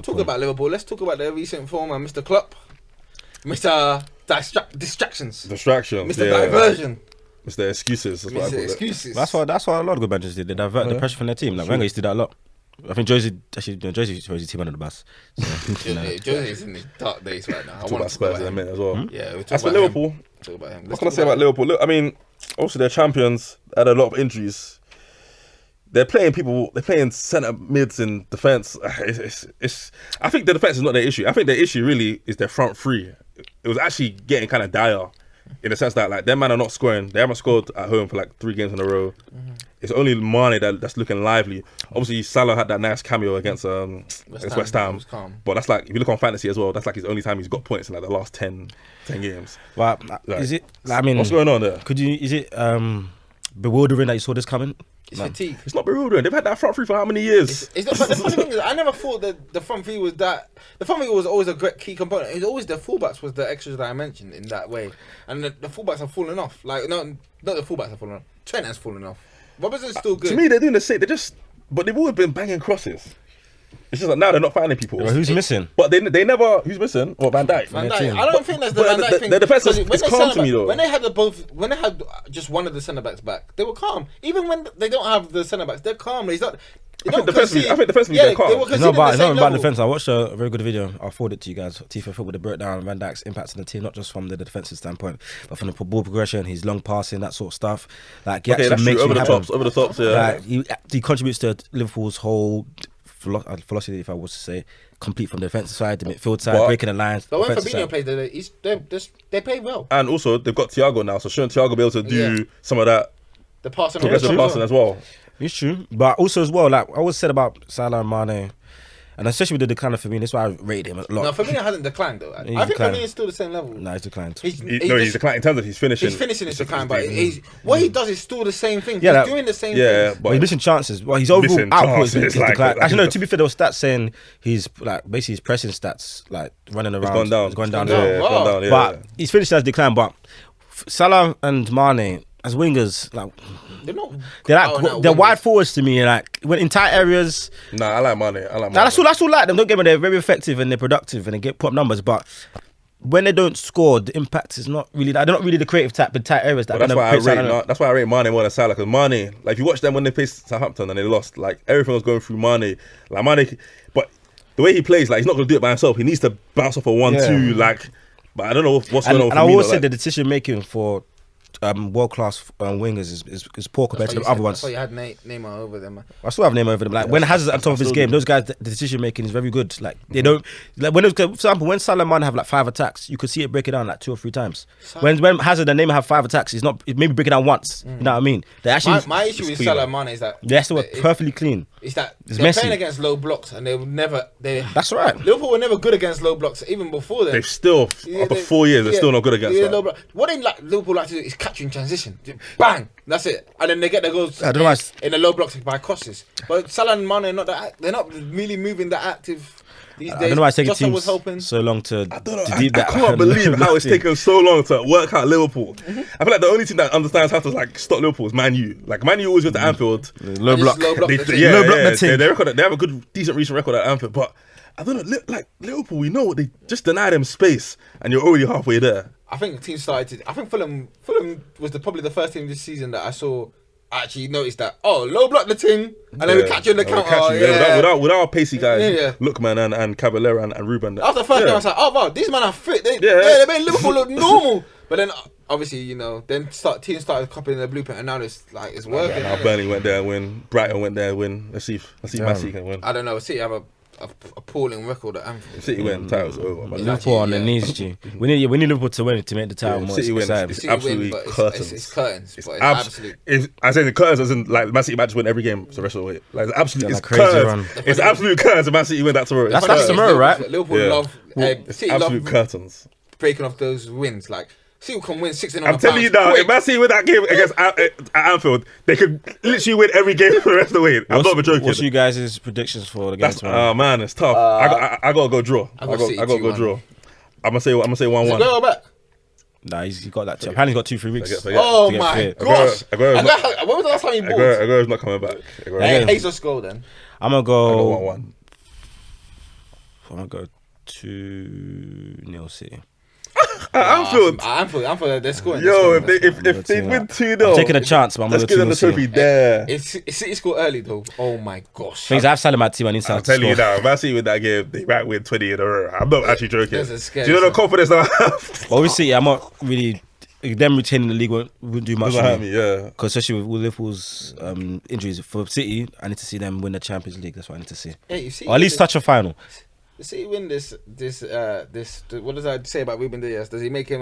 Talk about Liverpool. Let's talk about their recent form and Mr. Klopp, Mr. Distractions, Mr. Diversion, Mr. Excuses. That's what I call Excuses. That's what a lot of good managers did. They divert the pressure from their team. Like Wenger used to do that a lot. I think Josie throws his team under the bus. So, Josie's in his dark days right now. Talk about Spurs in a minute as well. Yeah, we'll talk As for about Liverpool, Talk about him. what can I say about Liverpool? Look, I mean, obviously they're champions. They had a lot of injuries. They're playing centre mids in defence. I think the defence is not their issue. I think their issue really is their front three. It was actually getting kind of dire in the sense that like their man are not scoring. They haven't scored at home for like 3 games in a row. It's only Mane that's looking lively. Obviously Salah had that nice cameo against West Ham. But that's like, if you look on fantasy as well, that's like his only time he's got points in like the last 10 games. Well, like, is it? I mean, what's going on there? Is it bewildering that you saw this coming? It's fatigue. It's not bewildering. They've had that front three for how many years? It's not, but the funny thing is, I never thought that the front three was that. The front three was always a great key component. It's always the fullbacks was the extras that I mentioned in that way, and the fullbacks have fallen off. Like not the fullbacks have fallen off. Trent has fallen off. Robertson's still good. To me, they're doing the same. But they've always been banging crosses. It's just like now they're not finding people. Well, who's missing? But they never. Who's missing? Or Van Dijk. Van Dijk. I don't think that's the Van Dijk thing. The defense is calm to me though. When they had just one of the centre backs back, they were calm. Even when they don't have the centre backs, they're calm. He's not. I think defensively they're calm. It's not about defence. I watched a very good video. I'll forward it to you guys. T4 Football, they broke down Van Dijk's impact on the team, not just from the defensive standpoint, but from the ball progression, his long passing, that sort of stuff. Like he actually makes over the tops. Yeah. Like, he contributes to Liverpool's whole philosophy, if I was to say, complete from the defensive side, the midfield side, breaking the lines. But when Fabinho plays, they play well. And also they've got Thiago now, so shouldn't Thiago be able to do some of that? The passing as well. It's true, but also as well, like I always said about Salah and Mane, and especially with the decline of Firmino, that's why I rated him a lot. No, Firmino hasn't declined though. I think Firmino is still the same level. No, he's declined. He's declined in terms of he's finishing. He's finishing his decline, but what he does is still the same thing. Yeah, he's doing the same thing. But he's missing chances. Well, his overall output is declined. Actually, no. To be fair, there were stats saying he's like basically his pressing stats, like running around, it's gone down. But his finishing has declined. But Salah and Mane as wingers, like they're wide forwards to me. Like when in tight areas. Nah, I like Mane. That's all like them. Don't get me. They're very effective and they're productive and they get put up numbers, but when they don't score, the impact is not really. They're not really the creative type in tight areas. That's why I rate Mane more than Salah, because Mane, like if you watch them when they played Southampton and they lost, like everything was going through Mane. Like Mane, but the way he plays, like he's not going to do it by himself. He needs to bounce off a 1-2. Like, but I don't know what's going on. And I always said the decision making for world class wingers is poor compared to the other ones. I thought you had Neymar over them. I still have Neymar over them. Like when Hazard's at the top of his game, those guys, the decision making is very good. Like they don't. Like when, for example, when Salah and Mane have like 5 attacks, you could see it break it down like 2 or 3 times. When Hazard and Neymar have 5 attacks, it's maybe break it down once. You know what I mean? They actually. My issue with Salah and Mane is that they're still perfectly clean. It's that they're playing against low blocks and they would never. That's right. Liverpool were never good against low blocks even before then. They've still after 4 years, they're still not good against that. Low block. What Liverpool like to do is catch in transition. Bang! That's it. And then they get the goals in the low blocks by crosses. But Salah and Mane are not that. They're not really moving that active these days. I don't know why it's taking teams so long to I can't believe how it's taken so long to work out Liverpool. I feel like the only team that understands how to like stop Liverpool is Man U. Like Man U always go to Anfield. Low block. Low block They have a good, decent recent record at Anfield. But I don't know, like Liverpool, we know they just deny them space, and you're already halfway there. I think the team started. I think Fulham was probably the first team this season that I saw actually noticed that. Oh, low block the thing, and then we catch you in the counter. With our pacey guys, Lookman and Caballero and Ruben. After the first game, I was like, oh wow, these men are fit. They made Liverpool look normal. But then obviously, then teams started copying the blueprint, and now it's working. Now Burnley went there and win. Brighton went there and win. Let's see if Man City can win. I don't know. City have a appalling record at Anfield. City win, the title's over. Liverpool on the knees, G. We need Liverpool to win to make the title more exciting. It's absolutely curtains. It's curtains. It's absolute. I say the curtains as in like Man City might just win every game for the rest of the way. Like it's absolute. It's crazy curtains. It's absolute curtains if Man City win that tomorrow. That's tomorrow, right? Liverpool love. City absolute curtains. Breaking off those wins, like. City can win 6-0. I'm telling you now, if Man City win that game against at Anfield, they could literally win every game for the rest of the way. I'm not even joking. What's you guys' predictions for the game tomorrow? Oh man, it's tough. I gotta go draw. I gotta go draw. I'm gonna say 1-1. Go back. Nah, he's got that. Apparently, he's got 2-3 weeks. Oh my gosh! When was the last time he bought? Aguero's not coming back. Hey, Jesus goal then. I'm gonna go. I got 1-1. I'm gonna go 2-0 City. Anfield, they're scoring. Yo, if they win 2-0, I'm taking a chance, but I'm let's gonna give go them the 2-0 trophy there. It's City score early though. Oh my gosh. Things I have Salah my team. I need I'm to telling you score. now, Man City with that game, they might win 20 in a row. I'm not actually joking. There's a Do scare, you know the son. confidence that I have? But obviously, I'm not really. Them retaining the league won't do much Doesn't for hurt me. me, yeah. Because especially with Liverpool's injuries for City, I need to see them win the Champions League. That's what I need to see. Hey, you see, Or at least touch a final. See, win this. What does I say about Ruben Diaz? Does he make him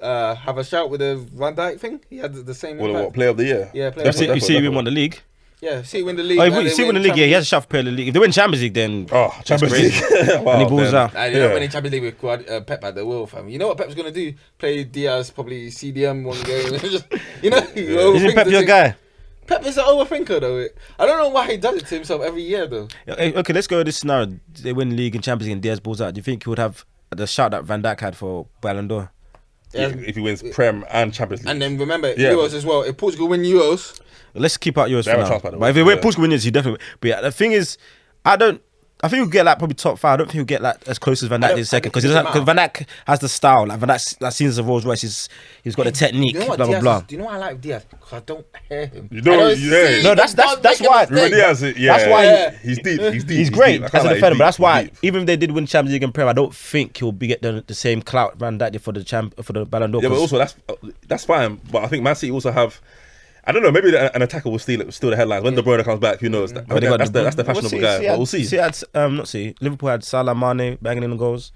have a shout with the Van Dijk thing? He had the same. What, player of the year? Yeah, player of the You year. see, we won the league. Yeah, see, win the league. Oh, and you they see, win the league. Yeah, he has a shout for player of the league. If they win Champions League, then Champions crazy. League. Wow, and he balls then. out. And you know when in Champions League with Pep at the wheel, fam. You know what Pep's gonna do? Play Diaz, probably CDM one game. Just, you know, Isn't Pep your guy? Pep is an overthinker though. I don't know why he does it to himself every year though. Okay, let's go with this scenario. They win the league and Champions League and Diaz balls out. Do you think he would have the shout that Van Dijk had for Ballon d'Or? Yeah. If he wins Prem and Champions League. And then remember Yeah, Euros as well. If Portugal win Euros, Let's keep out yours They for have a now. chance, by the But way. if they win Yeah. Portugal wins, he definitely. But yeah, the thing is, I think he'll get like probably top 5. I don't think he'll get like as close as Van Dijk did second, because Van Dijk has the style. Like Van Dijk, that scenes of Rolls Royce, he's got the technique. you know what blah blah Diaz blah. is? Do you know why I like Diaz? Because I don't hear him. You know, I don't yeah. see No, him that's making why. a Ruben mistake. Diaz, yeah. That's why he's deep. He's deep. He's great deep. I as can't a lie, defender, he's but that's deep, why he's deep. even if they did win Champions League and Prem, I don't think he'll be getting the same clout Van Dijk did for the Ballon d'Or. Yeah, but also that's fine. But I think Man City also have. I don't know. Maybe an attacker will steal the headlines when De Bruyne comes back. Who knows? But they got That's the fashionable guy. But we'll see. Liverpool had Salah, Mane banging in the goals.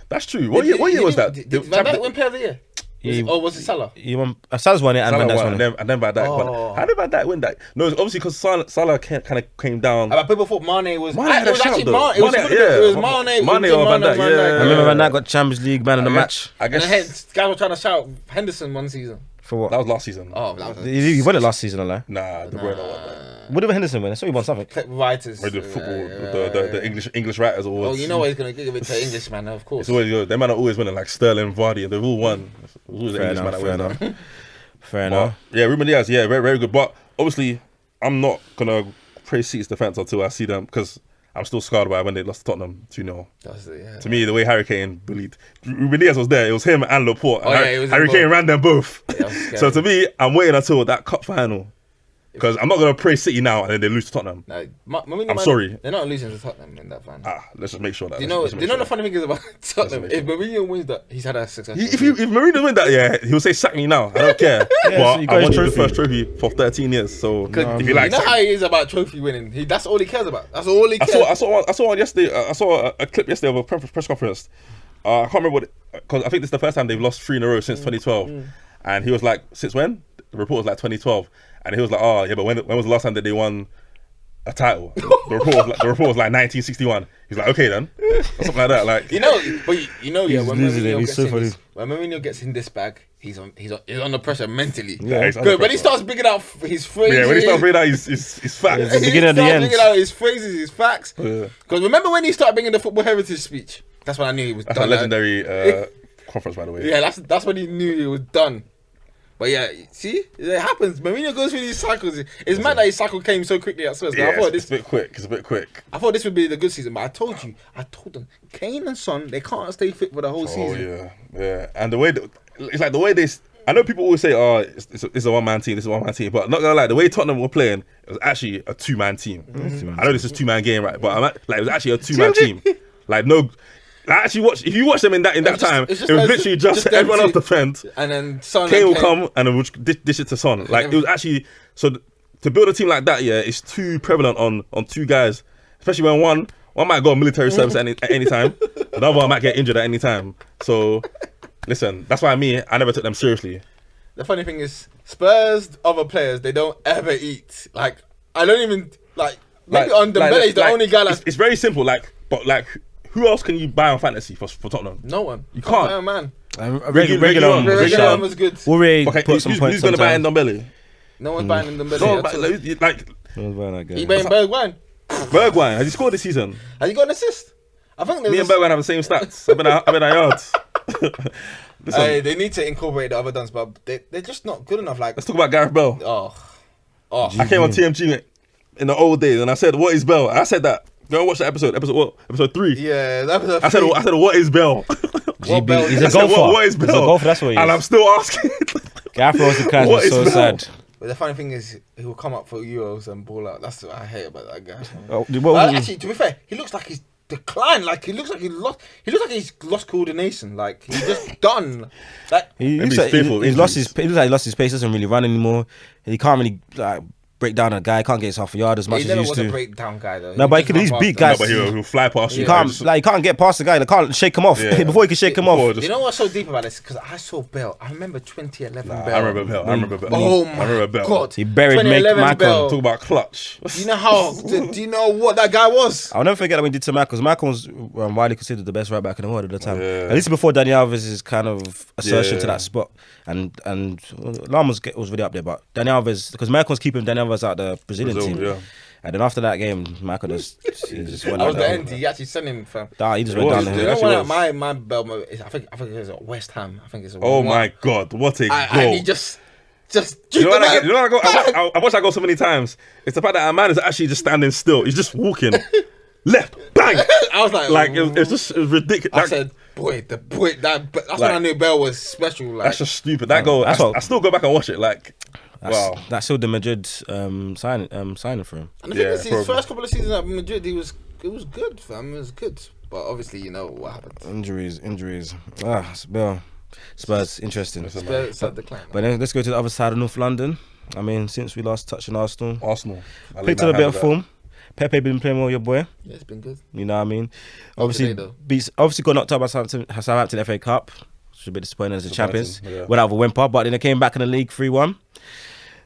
That's true. What year was that? Did Van Dijk win player of the year? Or was it Salah? He won. Salah's won it, and Salah Van Dijk's won, won it. and then Van Dijk. Oh. But how did Van Dijk win that? No, it's obviously because Salah kind of came down. People thought Mane was. Mane had it a was shout, actually though. Mane. It was Mane, Mane or Van Dijk, yeah. I remember Van Dijk got Champions League man of the match. I And guess hence, guys were trying to shout Henderson one season. For what? that was last season. Oh, that was He won it last season, I Nah, De Bruyne won that. What did Henderson win? I saw he won something. writers. With the football, the English writers awards. Oh, you know what he's gonna give it to English man, of course. It's always good. Them man are always winning, like Sterling, Vardy, they've all won. It's always the Fair English man that enough. wins that. Fair enough. Yeah, Ruben Diaz, yeah, very, very good. But obviously, I'm not gonna praise City's defense until I see them, because I'm still scarred by when they lost to Tottenham 2-0. That's it, yeah. To me, the way Harry Kane bullied Ruben Diaz was there. It was him and Laporte. Oh, And yeah, it was Harry them Kane both. ran them both. Yeah, that was scary. So to me, I'm waiting until that cup final, because I'm not gonna praise City now and then they lose to Tottenham. No, I'm sorry. They're not losing to Tottenham in that final. Let's just make sure that. Do you know? let's Do make you know sure. the funny thing is about Tottenham? make If Mourinho wins that, he's had a successful. If Mourinho win that, yeah, he'll say sack me now. I don't care. so But he I got his won the trophy. first trophy for 13 years. So if you like, you know sack how he is about trophy winning. That's all he cares about. That's all he cares. I saw one yesterday. I saw a clip yesterday of a press conference. I can't remember because I think this is the first time they've lost 3 in a row since 2012. And he was like, since when? The report was like 2012, and he was like, oh yeah, but when was the last time that they won a title? The report was like 1961. He's like, okay then, or something like that. Like You know, but you know, yeah. He's When losing it. Mourinho He's gets so in funny. this, when Mourinho gets in this bag, he's under pressure mentally. Yeah, he's under Good. When he pressure. starts bringing out his phrases, yeah, when he starts bringing out his facts. the beginning of the end. Bringing out his phrases, his facts. Yeah. Because remember when he started bringing the football heritage speech? That's when I knew he was That's done. a legendary conference, by the way. Yeah, that's when he knew he was done. But yeah, see, it happens. Mourinho goes through these cycles. It's mad that his cycle came so quickly at Spurs. Yeah, I thought it's a bit quick. It's a bit quick. I thought this would be the good season, but I told them, Kane and Son, they can't stay fit for the whole Oh season. yeah. And the way it's like the way they. I know people always say, "Oh, it's a one-man team. This is a one-man team," but not gonna lie, the way Tottenham were playing, it was actually a 2-man team. I know this is 2-man game, right? But it was actually a 2-man team. Like no. I actually watch. If you watch them in that time, it's it just was like- literally just them everyone else two. defend. And then Son Kane and will come and then we'll dish it to Son. Like it was actually to build a team like that. Yeah, it's too prevalent on 2 guys, especially when one might go on military service at any time, the other one might get injured at any time. So listen, that's why I never took them seriously. The funny thing is, Spurs other players they don't ever eat. Like I don't even like. Maybe on Dembele is the only guy that's it's very simple. But who else can you buy on fantasy for Tottenham? no one. You can't. Oh, man. Reguilon Reguilon was good. Already Okay, put some points who's going to buy Ndombele? No one's buying Dembele. No, at all. like He buying Bergwijn. Bergwijn, has he scored this season? Has he got an assist? I think Me there's and Bergwijn have the same stats. I've been at yards. Listen, they need to incorporate the other dons, but they're just not good enough. Like let's talk about Gareth Bale. oh, I came on TMG in the old days and I said, "What is Bale?" I said that. Go watch that episode. Episode what? Episode 3. Yeah, that was a I said, what is Bell? GB, he's I a said, golfer. what is He's a Bell? golfer, that's what he is. And I'm still asking. Afro was the class What was so is Bell? sad. But the funny thing is, he will come up for Euros and ball out. That's what I hate about that guy. Oh, what- Actually, to be fair, he looks like he's declined. Like he looks like he's lost coordination. Like he's just done. Like He Maybe looks like he's fearful he's of lost his. injuries. He looks like he lost his pace. Doesn't really run anymore. He can't really like break down a guy. He can't get his half a yard as much he as never he used was a to. breakdown guy though. No, but he just could at least run beat past guys. No, but he'll fly past you. You can't get past the guy. They can't shake him off Yeah. before he can shake him Before off. just- You know what's so deep about this? Because I saw Bell. I remember 2011 Bell. I remember Bell. Oh I my remember Bell. god! He buried 2011 Michael. Bell. Talk about clutch. Do you know how? Do you know what that guy was? I'll never forget that when he did to Michael. Because Michael was widely considered the best right back in the world at the time. Yeah. At least before Dani Alves' kind of assertion to Yeah. that spot. And Lam was really up there, but Dani Alves, because Michael was keeping Dani Alves out the Brazilian Brazil, team. yeah. And then after that game, Michael just went That was the down. end. He actually sent him from. He just It went was, down the yeah. You hill. know actually what? was. My Bell. I think it's at West Ham. I think it's. Oh my god, what a And goal! he just. You know what I watched that goal so many times. It's the fact that our man is actually just standing still. He's just walking left, bang. I was like, It was ridiculous. I said, that's when I knew Bell was special. Like, That's just stupid. That goal. that's what- I still go back and watch it. Like, wow. That's still the Madrid signing for him. and the thing Yeah, is, his probably. first couple of seasons at Madrid, it was good, fam. It was good, but obviously, you know what happened. Injuries. Spurs, interesting. Spurs had decline. But then let's go to the other side of North London. I mean, since we last touched on Arsenal, I picked up a bit of form. Pepe been playing well, your boy. Yeah, it's been good. You know what I mean? today, Obviously got knocked out by Southampton FA Cup. Which is a bit disappointing as the champions. Yeah. Went out of a whimper, but then they came back in the league 3-1.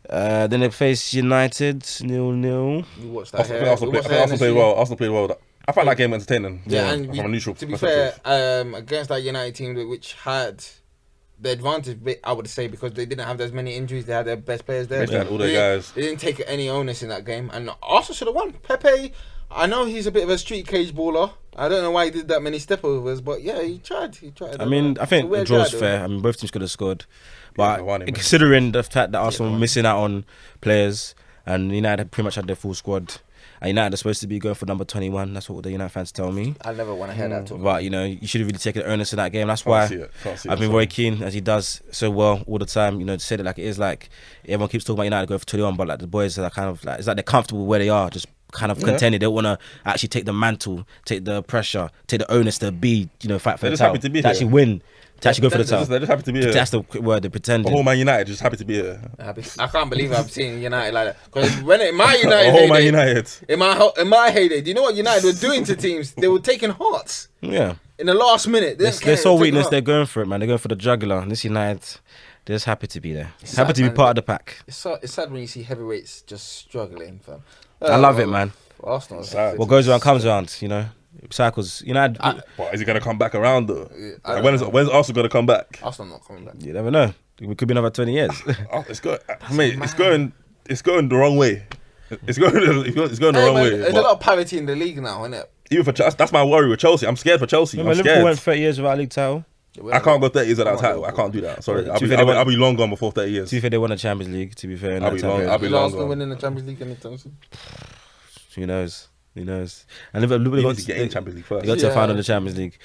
Then they faced United 0-0. You watched that. Arsenal played well. Arsenal played well. I found that game entertaining. Yeah, and from a neutral to be perspective. fair, against that United team, which had the advantage, I would say, because they didn't have as many injuries. They had their best players there. They had all their guys. They didn't take any onus in that game, and Arsenal should have won. Pepe, I know he's a bit of a street cage baller. I don't know why he did that many step overs, but yeah, he tried. I mean, I think the draw's fair. I mean, both teams could have scored. But considering the fact that Arsenal were missing out on players and United pretty much had their full squad, and United are supposed to be going for number 21, that's what the United fans tell me. I never want to hear that talk. But, you know, you should have really taken the earnest in that game. That's why I've been very keen, as he does so well all the time, you know, to say that like it is like everyone keeps talking about United going for 21, but like the boys are kind of like, it's like they're comfortable where they are, just kind of contented. They don't want to actually take the mantle, take the pressure, take the onus to be, you know, fight for the title, happy to be to actually win, to actually go for the title. They're just happy to be here. That's the word, they pretend. The whole Man United just happy to be here. I can't believe I've seen United like that. Because when in my United The whole Man heyday, United. in my heyday, do you know what United were doing to teams? They were taking hearts Yeah. in the last minute. Their sole weakness, they're going for it, man. They're going for the jugular. And this United, they're just happy to be there. It's Happy sad, to be man. part of the pack. It's sad when you see heavyweights just struggling, fam. I love it, man. Arsenal. Sad. What goes around comes around, you know. Cycles. United, But is he gonna come back around though? I Like, don't when's Arsenal gonna come back? Arsenal not coming back. you never know. It could be another 20 years. It's going, mate. It's going the wrong way. It's going the wrong way. There's a But lot of parity in the league now, isn't it? even for Chelsea, that's my worry with Chelsea. I'm scared for Chelsea. Remember, I'm Liverpool went scared. 30 years without a league title. I can't go 30 years without a title. I can't do that. Sorry, To be fair, I'll be long gone before 30 years. To be fair, they won the Champions League, to be fair. in I'll that be time long- period. I'll be Is long Arsenal gone. winning the Champions League anytime soon? Who knows? And Liverpool You got need to get in Champions League first. They got to the Yeah. final of the Champions League.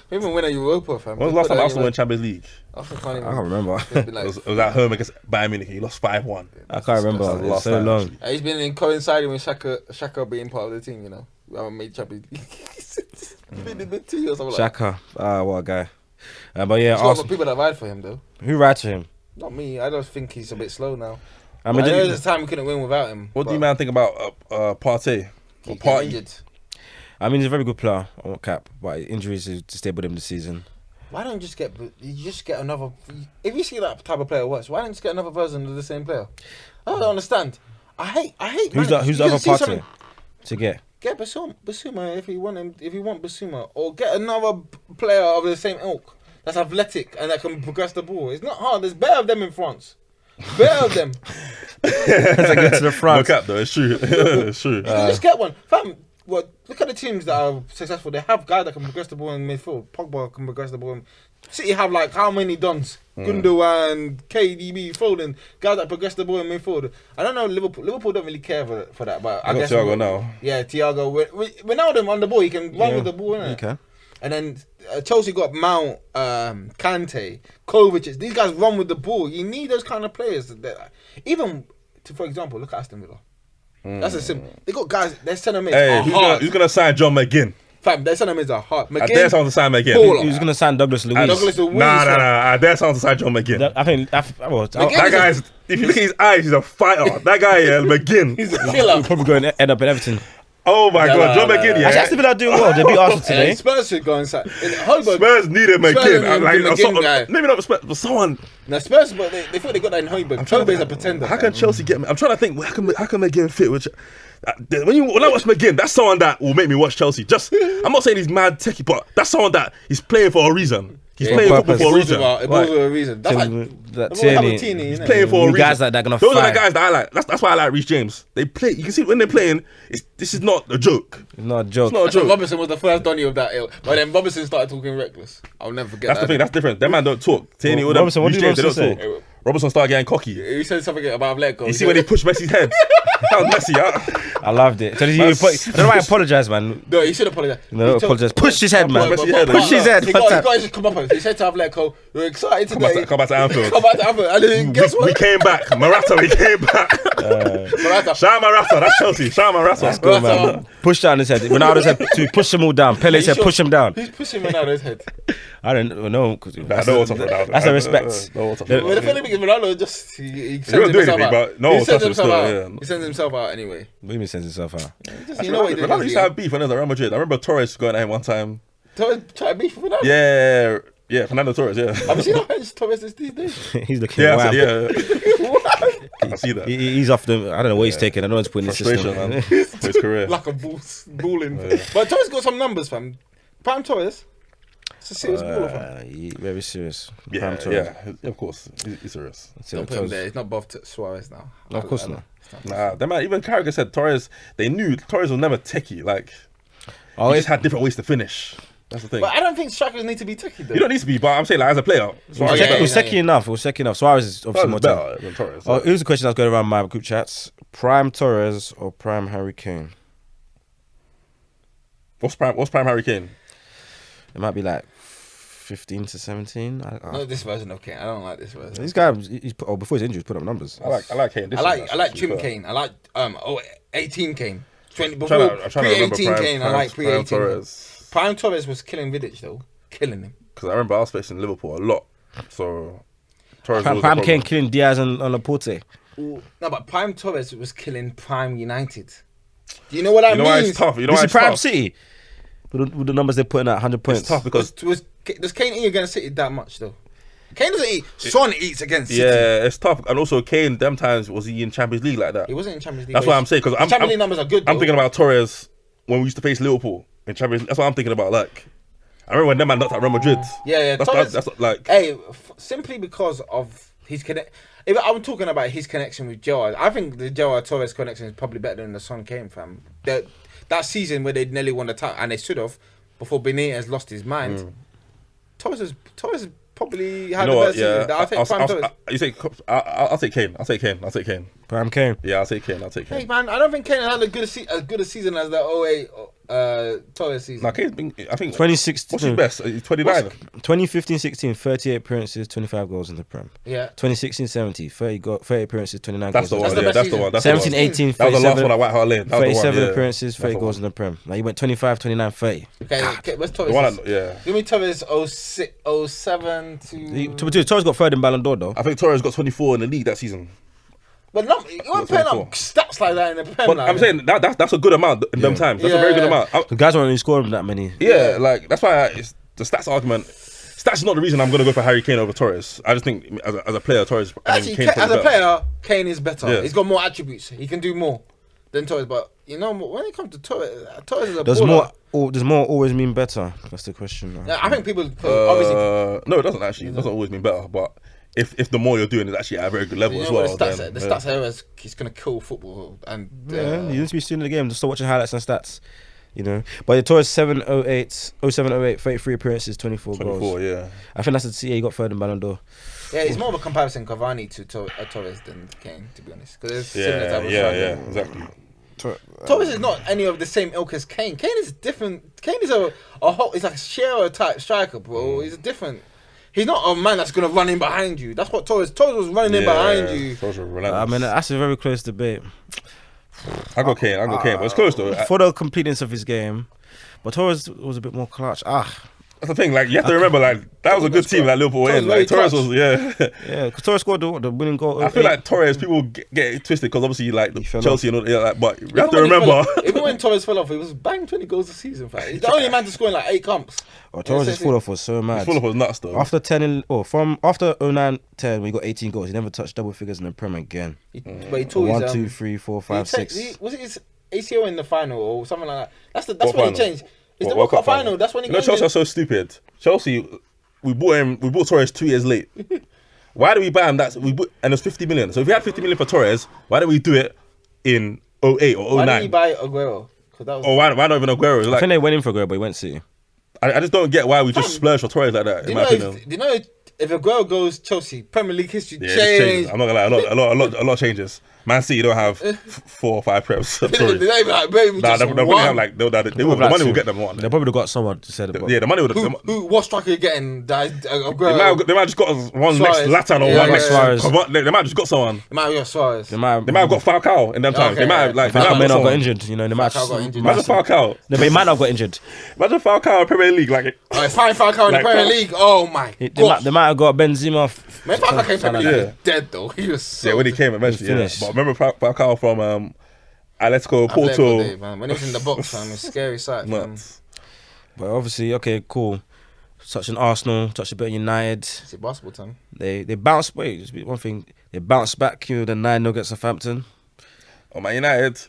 Maybe win a Europa, fam. When was the last time Arsenal won Champions League? Arsenal can't I can't remember. even. It was at home against Bayern Munich. He lost 5-1. I can't remember. That's the It's last so time, long. actually. He's been coinciding with Shaka being part of the team, you know. We haven't made Champions League. It's been a bit 2 years. Shaka. What a guy. But yeah, There's a lot of Arsenal, people that ride for him, though. who rides for him? Not me. I just think he's a bit slow now. I I mean, know there's a time we couldn't win without him. What do you man think about Partey? He Or got Partey? injured. I mean, he's a very good player. I won't cap, but injuries to stay with him this season. Why don't you just get another? If you see that type of player works, why don't you just get another version of the same player? I don't understand. I hate. Who's the managers. You other can see part something- to get? Get Basuma if you want him. If you want Basuma, or get another player of the same ilk that's athletic and that can progress the ball. It's not hard. There's better of them in France. Better of them. As I get to the front. No cap though, it's true. It's true. You can just get one, fam. well, look at the teams that are successful. They have guys that can progress the ball in midfield. Pogba can progress the ball. City have like how many dons? Gundogan, KDB, Foden, guys that progress the ball in midfield. I don't know Liverpool. Liverpool don't really care for that, but I guess Thiago now. Yeah, Thiago. Ronaldo on the ball, he can run with the ball, innit? Okay. And then Chelsea got Mount, Kante, Kovacic. These guys run with the ball. You need those kind of players. Even, for example, look at Aston Villa. That's a simple. They got guys. Their centre mids Hey, are hard. who's gonna sign John McGinn? Fam, their centre mids are hard. I dare someone to sign McGinn. He was going to sign Douglas Luiz. Douglas Luiz. Nah. I dare someone to sign John McGinn. I think That guy's, if you look at his eyes, he's a fighter. That guy, McGinn. He's a killer. he'll probably go and end up in Everton. Oh my God, John McGinn, yeah. Actually, Aston Villa are doing well. They beat Arsenal today. Spurs should go inside. Spurs needed McGinn. guy. Maybe not Spurs, but someone. Now Spurs, but they thought they got that in Højbjerg. Højbjerg's a pretender. How can Chelsea get? I'm trying to think. How can McGinn fit with? When I watch McGinn, that's someone that will make me watch Chelsea. I'm not saying he's mad techie, but that's someone that he's playing for a reason. He's playing football for a reason. It was for a reason. That's He's playing for a reason. Guys like that gonna Those fight. are the guys that I like. That's why I like Reece James. They play. You can see when they're playing. This is not a joke. It's not a joke. It's not a joke. Robertson was the first Donny of that ilk. But then Robertson started talking reckless. I'll never forget That's that. the thing. That's different. Them man don't talk. Tierney, all them. Robertson, what Reece did James, they Robertson don't talk. Robertson started getting cocky. He said something about Atletico. You see when he pushed Messi's head? That was Messi. I loved it. So I don't know why I apologise, man. No, he should apologise. No, apologise. Push his head, man. Push his head. He got his come up. He said to Atletico, "We're excited today. Come back to Anfield. Come back to Anfield." And then guess what? We came back. Morata, we came back. Morata. Shout out Morata. That's Chelsea. Shout out Morata. That's good, man. Push down his head. Ronaldo said to push them all down. Pele said push him down. Who's pushing Ronaldo's head? I don't know. I know what's up with Ronaldo. That's a respect. Well, the funny thing is Ronaldo just he don't sends do himself anything, out. but no one touches him still, out. yeah. He sends himself out anyway. What do you mean sends himself out? You know what he did? Ronaldo used to have beef when he was at Real Madrid. I remember Torres going at him one time. Try to beef with Ronaldo. Yeah, Fernando Torres. Yeah. Have you seen how hench Torres is these days? He's looking Yeah, wild. I see that. He's off the. I don't know what he's taking. I know it's putting in the Frustration, system. man. For his career. Like a balling. But Torres got some numbers, fam. Prime Torres. It's a serious baller, fam. Very serious. Yeah, of course. He's serious. Don't put him there. He's not above Suarez now. No, of course not. Nah, them man, even Carragher said Torres, they knew Torres was never techie. Like, Oh, he just had different ways to finish. That's the thing. But I don't think strikers need to be techie though. You don't need to be, but I'm saying, like, as a player, Suarez It was is second enough. It was second enough. Suarez is obviously more better talented. than Torres. Oh, here's a question that's going around my group chats: Prime Torres or Prime Harry Kane? What's prime Harry Kane? It might be like 15 to 17. Not this version of Kane. I don't like this version. This guy, before his injury, he's put up numbers. I like Kane. I like Trim Kane. I like 18 Kane. 20 I'm before trying to remember pre-18 Kane. I like pre-18. Torres. Prime Torres was killing Vidic though, killing him. Because I remember I was facing Liverpool a lot. So Torres was Prime Kane killing Diaz and Laporte. No, but Prime Torres was killing Prime United. Do you know what that You know why means? it's tough? You know This why is it's Prime tough? City. With the numbers they're putting at 100 points. It's tough because Does Kane eat against City that much though? Kane doesn't eat. Son eats against City. yeah, it's tough. And also Kane, them times was he in Champions League like that? He wasn't in Champions League. That's what I'm saying. Because Champions League numbers are good. I'm though. thinking about Torres when we used to face Liverpool in Champions League. That's what I'm thinking about. Like, I remember when them man knocked out Real Madrid. Yeah. That's like. Hey, simply because of his connect. If I'm talking about his connection with Gerrard, I think the Gerrard Torres connection is probably better than the Son Kane, fam. That season where they nearly won the title and they should have before Benitez lost his mind. Torres probably had the best season. I think Prime Torres. You say I'll take Kane. I'll take Kane. Prime Kane. Yeah, I'll take Kane. Hey man, I don't think Kane had as good a season as the 08 Torres season. Now Kane's been, I think 2016. What's his best? He's 29. 2015-16, 38 appearances, 25 goals in the Prem. Yeah. 2016-17, 30 appearances, 29 That's goals. the one. That's the Yeah, best that's the season. one. That's the one. 17-18, That was the last 37, one at White Hart Lane. That was the one, 37 yeah. appearances, 30 That's the goals one. in the Prem. Now you went 25, 29, 30. Okay, where's Torres? The one yeah. Give me Torres 06, 07 to... Torres got third in Ballon d'Or though. I think Torres got 24 in the league that season. But no, you weren't playing up stats like that in the Prem. But I'm saying that's a good amount in them times. That's a very good amount. The guys weren't really scoring that many. Yeah, like that's why it's the stats argument. Stats is not the reason I'm going to go for Harry Kane over Torres. I just think as a player, Torres. Actually, Kane's as a better. player, Kane is better. Yeah. He's got more attributes. He can do more than Torres. But you know, when it comes to Torres is a Does baller. does more always mean better? That's the question. Yeah, I think people obviously. No, it doesn't actually. It doesn't always mean better, but if the more you're doing is actually at a very good level You as know well. what the stats, then, the yeah. stats here is he's gonna kill football and Yeah, you need to be seeing the game. Just start watching highlights and stats. You know, but Torres 0708, 33 appearances, 24 goals. 24, yeah. I think that's he got third in Ballon d'Or. Yeah, it's more of a comparison Cavani to Torres than Kane, to be honest. Because it's similar type of Yeah, exactly. Torres is not any of the same ilk as Kane. Kane is different. Kane is a whole. He's like a Shearer type striker, bro. He's a different. He's not a man that's gonna run in behind you. That's what Torres was running in behind you. I mean, that's a very close debate. I got Kane, but it's close though. For the completeness of his game, but Torres was a bit more clutch. That's the thing. Like you have to remember, like that was a good team that Liverpool were in. Like Torres was, yeah, because Torres scored the winning goal. I feel like Torres, people get it twisted because obviously like the Chelsea and all that. But you have to remember, even when Torres fell off, he was banging 20 goals a season. He's the only man to score in like 8 comps. Torres' fall off was so mad. His fall off was nuts though. After 09-10, when he got 18 goals, he never touched double figures in the Prem again. But he tore 1, 2, 3, 4, 5, 6. Was it his ACL in the final or something like that? That's when he changed. It's the World World Cup final. That's when he. You know, Chelsea are so stupid. Chelsea, we bought Torres 2 years late. Why did we buy him? And it was 50 million. So if we had 50 million for Torres, why didn't we do it in 08 or 09? Why didn't he buy Aguero? Why not even Aguero? I think they went in for Aguero, but he went City. I just don't get why we just splurge for Torres like that. In my opinion. Do you know if Aguero goes Chelsea, Premier League history change? Changes. I'm not gonna lie, a lot changes. Man City don't have 4 or 5 preps. I'm sorry. They don't even like, maybe They'll just probably one. have like the money will get them one. They probably got someone to set it up. Yeah, the money would. What striker are you getting? Aguero. They might have just got one Suarez. next Zlatan or Yeah, one next Suarez. They might have just got someone. They might have got Suarez. They might They might have got Falcao in them times. Okay, They might have like. They Falcao may might not have got got injured. You know, they might. Falcao got injured. Imagine Falcao. No, but he might not have got injured. Imagine Falcao in Premier League. Like, Fine Falcao in the Like, Premier League. Oh my god. They might have got Benzema. Man, Falcao came Premier League. Yeah. He was dead though. He was so when he came eventually. Yeah. finished. But remember Falcao from Atletico Porto. Day, man. When he was in the box, man, it's a scary sight. Man. Nuts. But obviously, okay, cool. Touch on Arsenal, touch a bit on United. Is it basketball time? They bounced. Wait, just one thing. They bounced back. You know, the 9-0 against Southampton. Oh, Man United.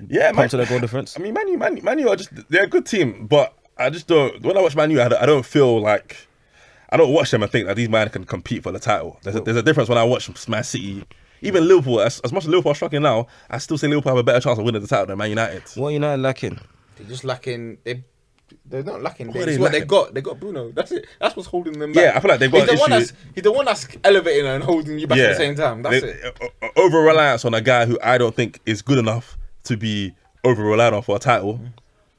Yeah, man. To their goal difference. I mean, Man U are they're a good team, but I just don't. When I watch Man U, I don't feel like I don't watch them and think that these men can compete for the title. There's a difference when I watch Man City. Even Liverpool, as much as Liverpool are struggling now, I still say Liverpool have a better chance of winning the title than Man United. What are United lacking? They're just lacking. They're not lacking. What are It's they what they lacking? got. They got Bruno. That's it. That's what's holding them back. Yeah, I feel like they've got He's issues. the one that's elevating and holding you back at the same time. That's it. Over reliance on a guy who I don't think is good enough to be over relied on for a title.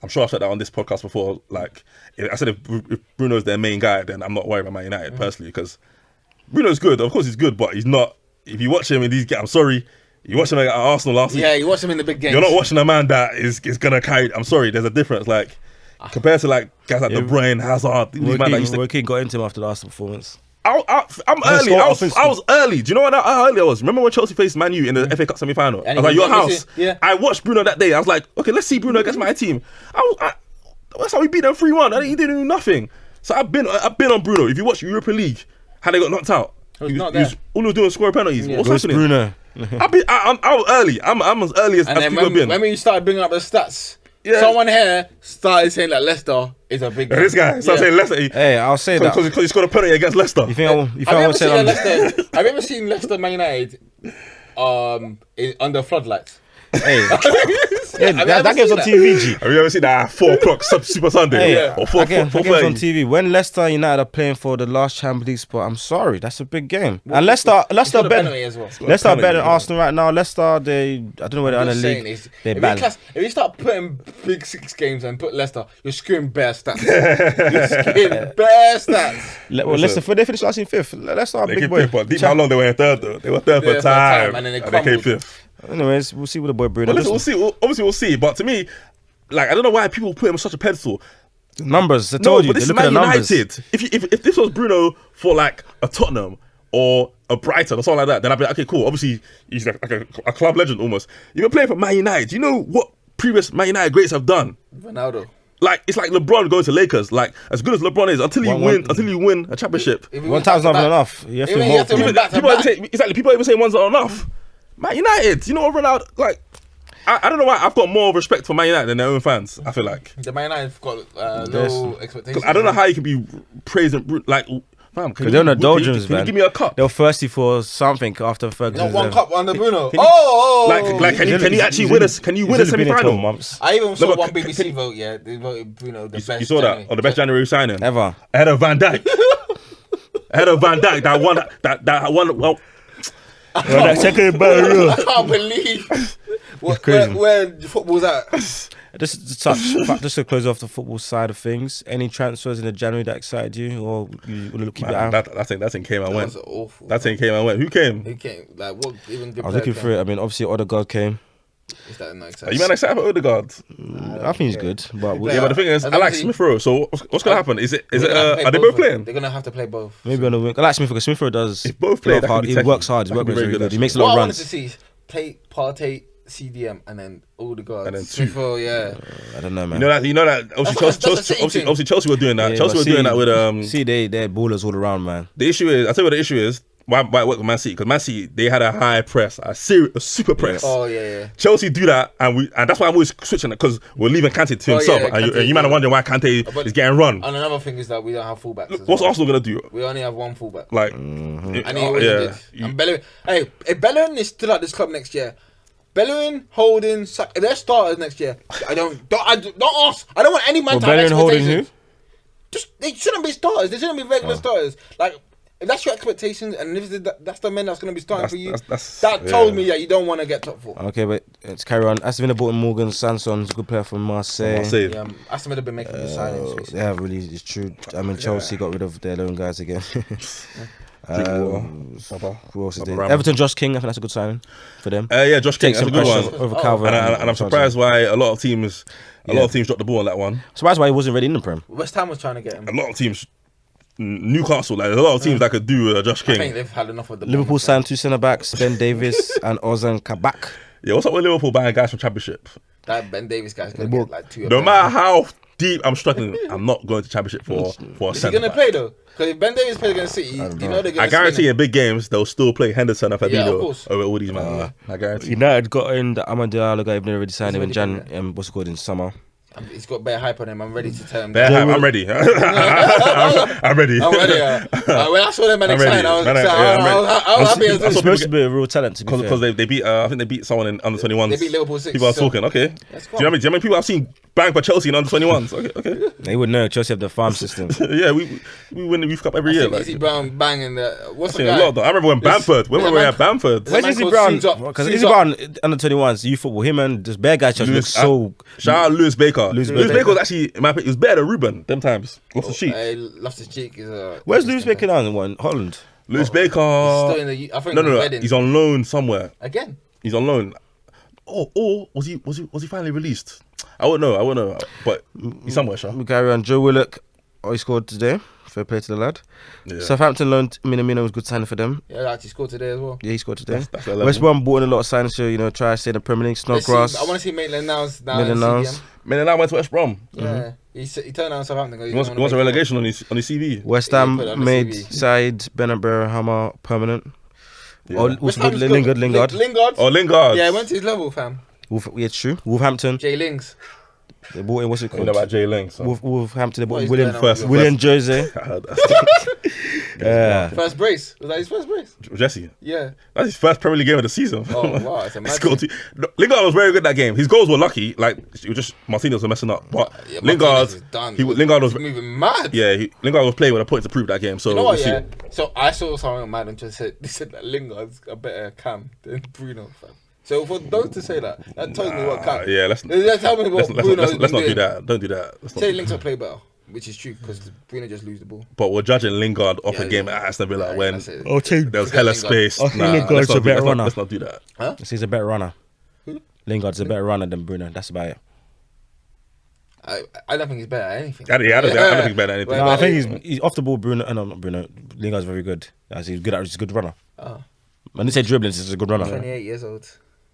I'm sure I've said that on this podcast before. Like I said, if Bruno's their main guy, then I'm not worried about Man United personally because Bruno's good. Of course, he's good, but he's not. If you watch him in these games, I'm sorry. You watch him at Arsenal last week. Yeah, you watch him in the big games. You're not watching a man that is gonna carry. I'm sorry. There's a difference. Like compared to like guys like De Bruyne, Hazard, these man that used to. Roy Keane got into him after the last performance. I'm early. I was early. Do you know how early I was? Remember when Chelsea faced Man U in the FA Cup semi-final? I was like, your house. Yeah. I watched Bruno that day. I was like, okay, let's see Bruno against my team. That's how we beat them 3-1. He didn't do nothing. So I've been on Bruno. If you watch Europa League, how they got knocked out. He was not there. All he was doing was scoring penalties. Yeah. What's Where's happening? Bruno? I was early. I'm as early as And then people have been. when you started bringing up the stats, Yeah. someone here started saying that Leicester is a big. This guy started saying Leicester. Hey, I'll say that. Because he scored a penalty against Leicester. You think I won't say Have that? you ever seen Leicester Man United under floodlights? Hey, Have you that ever game's seen on TV, G. Have you ever seen that at 4 o'clock Super Sunday? Hey, Or 4 that game's on 4:30? TV. When Leicester United are playing for the last Champions League spot, I'm sorry, that's a big game. And Leicester It's got a better. penalty as well. Leicester are better than penalty, Arsenal right now. Leicester, I don't know where they're in the Just saying, league. is- They're if, bad. if you start putting big 6 games and put Leicester, you're screwing bare stats. You're screwing bare stats. Well, Leicester, they finished last in 5th. Leicester are a They big came boy. fifth, but deep how long they were in third though? They were third Yeah, for time, and then they came crumbled. 5th. Anyways, we'll see what the boy Bruno But does. listen, we'll see. But to me, like I don't know why people put him on such a pedestal. Numbers, I No, told you. but this They is look at Man the numbers. United. If this was Bruno for like a Tottenham or a Brighton or something like that, then I'd be like, okay, cool. Obviously, he's like a club legend almost. You've been playing for Man United. You know what previous Man United greats have done? Ronaldo. Like it's like LeBron going to Lakers. Like as good as LeBron is, until you win a championship. One time's not enough. You have to Even you have to hope. win back to People back. people even saying one's not enough. Man United, you know what Ronaldo like? I don't know why I've got more respect for Man United than their own fans. I feel like The Man United have got low expectations. I don't know how you can be praising like Fam, Because they're in the doldrums, Can you man. give me a cup? They were thirsty for something after Ferguson. Not one cup under Bruno. Like, can you actually win us? Can you win a semi-final? Months. I even saw but one BBC vote. Yeah, they voted Bruno the best. You saw that? Or the best January signing? Ever. Ahead of Van Dijk. Ahead of Van Dijk. That one. Well, I can't believe where football's at. Just to close off the football side of things, any transfers in the January that excited you, or you want to keep it out? That thing came and went. That was awful. That thing came and went. Who came? Who came? Like what? Even good. I was looking through it. I mean, obviously Odegaard came. Is that not Are exciting? you man excited about Odegaard? I think he's good, but Yeah, but the thing is, I like Smith Rowe. So what's gonna happen? Is it? Are they both playing? They're gonna have to play both. maybe on the wing. I like Smith because Smith Rowe does. If both play, that could be he techie. works hard. His That work could be is very very good, good. He makes a What lot of I wanted runs. to see is Partey, CDM, and then Odegaard. And then Smith Rowe, yeah. I don't know, man. You know that. Obviously, Chelsea were doing that. Yeah, Chelsea but were doing that with See, they're ballers all around, man. The issue is, I'll tell you what the issue is. Why it worked with Man City? Because Man City, they had a high press, a super press. Oh yeah. Chelsea do that, and that's why I'm always switching it, because we're leaving Kante to himself, yeah, and Kante, you might are wondering why Kante But- is getting run. And another thing is that we don't have fullbacks. as What's well. Arsenal gonna do? We only have one fullback. Like, And he always did. You- And Bellerin. Hey, if Bellerin is still at this club next year, Bellerin, Holding, if they're starters next year, don't ask. I don't want any man Well, to have Bellerin, Holding, expectations. who? They shouldn't be starters. They shouldn't be regular starters. Like, if that's your expectations, and if that's the men that's going to be starting for you, that told me that you don't want to get top four. Okay, but let's carry on. Aston Villa bought in Morgan Sanson, a good player from Marseille. Yeah, Aston Villa have been making good signings. They have really, it's true. I mean, Chelsea got rid of their lone guys again. Who else is there? Everton, Josh King. I think that's a good signing for them. Yeah, Josh King, Take that's a some good pressure one. over Calvert. And I'm surprised why a lot of teams dropped the ball on that one. Surprised why he wasn't ready in the Prem. West Ham was trying to get him. A lot of teams, Newcastle, like there's a lot of teams that could do Josh I King. think they've had enough of the Liverpool signed 2 centre backs, Ben Davis and Ozan Kabak. Yeah, what's up with Liverpool buying guys from Championship? That Ben Davis guy's going to get like 2 No matter how deep I'm struggling, I'm not going to Championship for a Is he centre going to back. play though? Because if Ben Davis plays against City, you know they're going to I guarantee in big games they'll still play Henderson and Yeah, of Fabinho course. over all these men. I guarantee. United got in the Amad Diallo guy, even already signed him in He's Jan. already What's it called in summer? He's got bare hype on him. I'm ready to tell him. I'm ready. I'm ready. I'm ready. When I saw them man I'm ready. excited, I was Man, excited. yeah, I'm I was happy as He's well. supposed to be a real talent, to be fair. Because they beat, I think they beat someone in under 21s. They beat Liverpool 6, People are so- talking. Okay. Do Let's you know how many people I've seen bang for Chelsea in under 21s? Okay. They would know. Chelsea have the farm system. Yeah, we win the Youth Cup every year. Like, Izzy Brown banging the. What's I've the seen a guy? lot though. I remember when Bamford. When we were at Bamford. Where's Where's man Izzy called Brown? Suze Up. Because Suze Izzy Up. Brown under 21s, youth football. Him and this bear guy just looks so. Shout out Lewis Baker. Lewis Lewis Baker. Baker was actually, in my opinion, he was better than Ruben. Them times. Lost the sheet. Loftus Cheek is. Where's Lewis Baker now? In what, Holland? Lewis Baker. Still in the. I think No. Reading. He's on loan somewhere. Again. He's on loan. Or was he finally released? I wouldn't know. But he's somewhere, sure. We carry on. Joe Willock. Oh, he scored today. Fair play to the lad. Yeah. Southampton loaned Minamino, was good signing for them. Yeah, actually scored today as well. Yeah, he scored today. That's their level. West Brom bought in a lot of signings to try to stay in the Premier League. Let's see, Snodgrass. I want to see Maitland Niles now. in Maitland-Niles. CDM. Man, I went to West Brom. Yeah, he turned down Southampton. He wants a relegation on his CV. West Yeah, Ham put it on the made CV. Said Benabera Hammer permanent. Yeah. Oh, what's good? Lingard. Lingard. Oh, Lingard. Yeah, he went to his level, fam. Yeah, it's true. Wolverhampton. Jay Lings. They bought in, what's it You called? know about Jay Link. So. Wolverhampton. They What bought is William going on with William Jose. I heard that. Yeah. First brace. Was that his first brace? Jesse. Yeah. That's his first Premier League game of the season. Oh, wow. It's a He mad scored thing. No, Lingard was very good that game. His goals were lucky. Like, it was just Martinez was messing up. But Yeah, Lingard, Martinez is done. Lingard was, He's moving mad. yeah, Lingard was playing with a point to prove that game. So You know what, we'll see. yeah? So I saw someone on Madden just said, they said that Lingard's a better cam than Bruno, fam. So for those to say that tells me what cam. Yeah, let's Tell me what Bruno not do that. Don't do that. Let's not Say do Links that. will play better, which is true because Bruno just lose the ball. But we're judging Lingard off a Yeah, game yeah. at Aston Villa Yeah, when that's it. I'll take. there was Forget hella Lingard. space. I think Lingard's a better runner. Let's not do that. Huh? He's a better runner. Who? Lingard's a better runner than Bruno. That's about it. I don't think he's better at anything. I don't think he's better than anything. Well, No, I but think he's off the ball. Bruno, no, not Bruno. Lingard's very good. As he's good at, he's a good runner. Oh, When they say dribbling, he's a good runner. 28 years old.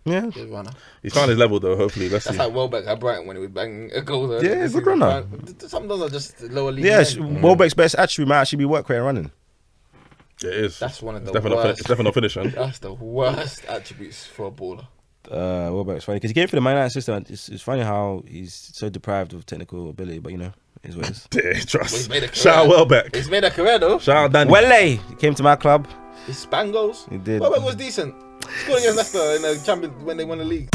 Yeah. Good runner. He's found his level though. Hopefully, let's see. That's like Welbeck at Brighton when he was banging a goal. Yeah, good runner. Some of those are just lower league. Yeah, men. Welbeck's best attribute might actually be work rate and running. Yeah, it is. That's one of the It's definitely worst. it's definitely not finishing. That's the worst attributes for a baller. Welbeck's funny because he came through the Man United system. It's funny how he's so deprived of technical ability, but it is what it is. Trust. Shout out Welbeck. He's made a career though. Shout out Danny. He came to my club. He span goals. He did. Welbeck was decent. Scored against Leicester in the Champions when they won the league.